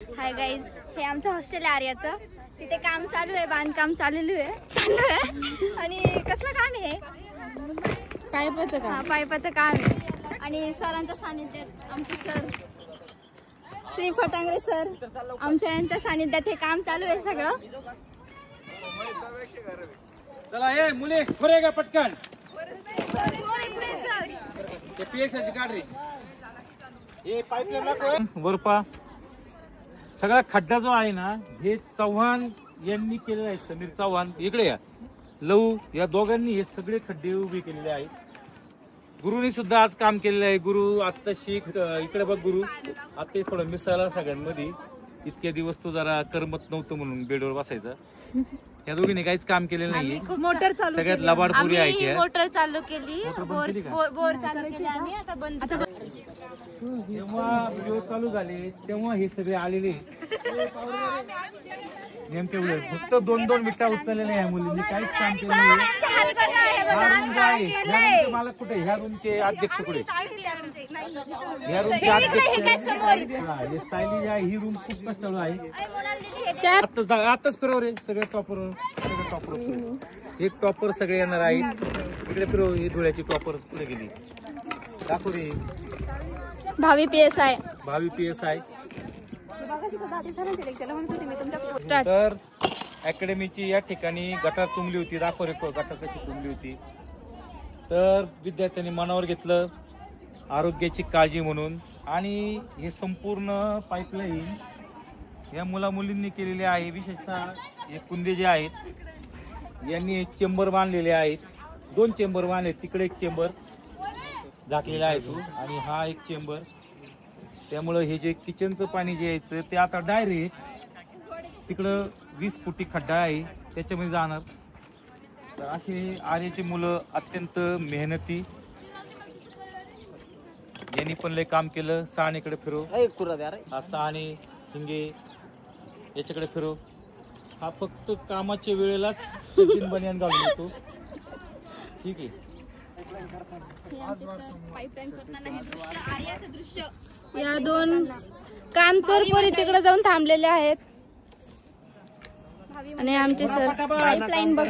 Hi guys, हे आमचं hostel आहे आर्याचं. तिथे काम चालू आहे, बांधकाम चालू आहे आणि कसलं काम आहे? पाईपाचं काम. पाईपाचं काम आहे. आणि सरांच्या सानिध्यात आमचे सर श्री फटांगरे सर आमच्या यांच्या सानिध्यात हे काम चालू आहे सगळं. चला ये मुले खुरे का पटकन ते पीएसआयची गाडी हे पाईपलाईन दाखव वरपा. सगळा खड्डा जो आहे ना हे चव्हाण यांनी केलेला आहे. समीर चव्हाण इकडे या, लऊ या दोघांनी हे सगळे खड्डे उभे केलेले आहेत. गुरुनी सुद्धा आज काम केलेलं आहे. गुरु आत्ता शिक इकडे बघ गुरु आता थोडं मिसळला सगळ्यांमध्ये. इतके दिवस तो जरा करमत नव्हतं म्हणून बेडवर बसायचा. या दोघींनी काहीच काम केलेलं नाहीये. मोटर चालू सगळ्यात लबाडपुरी आहे की मोटर चालू केली, बोर चालू केली आम्ही. आता बंद. तेव्हा व्हिडिओ चालू झाले तेव्हा हे सगळे आलेले नेमके वेळ फक्त 2-2 विटा उचललेल्या आहे मुलींनी. काहीच काम केलं नाही. मला कुठे ह्या रूमचे अध्यक्ष कुठे? ह्या रूमचे अध्यक्ष हे सायली आहे. ही रूम खूप कष्टाळू आहे. आताच फिरव रे सगळे टॉपर. सगळे टॉपर एक टॉपर सगळे येणार आहे. इकडे फिरव. ही धुळ्याची टॉपर पुढे गेली. दाखव रे. भावी PSI. भावी PSI. तर अकॅडमीची या ठिकाणी गटार तुंबली होती. दाखव रे गटार कशी तुंबली होती. तर विद्यार्थ्यांनी मनावर घेतलं आरोग्याची काळजी म्हणून. आणि हे संपूर्ण पाईपलाईन या मुला मुलींनी केलेले आहे. विशेषतः हे कुंदे जे आहेत यांनी चेंबर बांधलेले आहेत. 2 चेंबर बांधले. तिकडे एक चेंबर झाकलेला आहे तो आणि हा एक चेंबर. त्यामुळं हे जे किचनचं पाणी जे यायचं ते आता डायरेक्ट तिकडं 20 फुटी खड्डा आहे त्याच्यामध्ये जाणार. तर असे आर्याचे मुलं अत्यंत मेहनती. यांनी पण लय काम केलं. सहाणीकडे फिरव. हा सहाणी हिंगे याच्याकडे फिरव. हा फक्त कामाच्या वेळेलाच बनियान घालून येतो. ठीक आहे. पाईपलाईन करताना हे दृश्य आर्याचं दृश्य. या 2 काम चोरपोरी तिकडे जाऊन थांबलेले आहेत आणि आमचे सर पाईपलाईन बघ.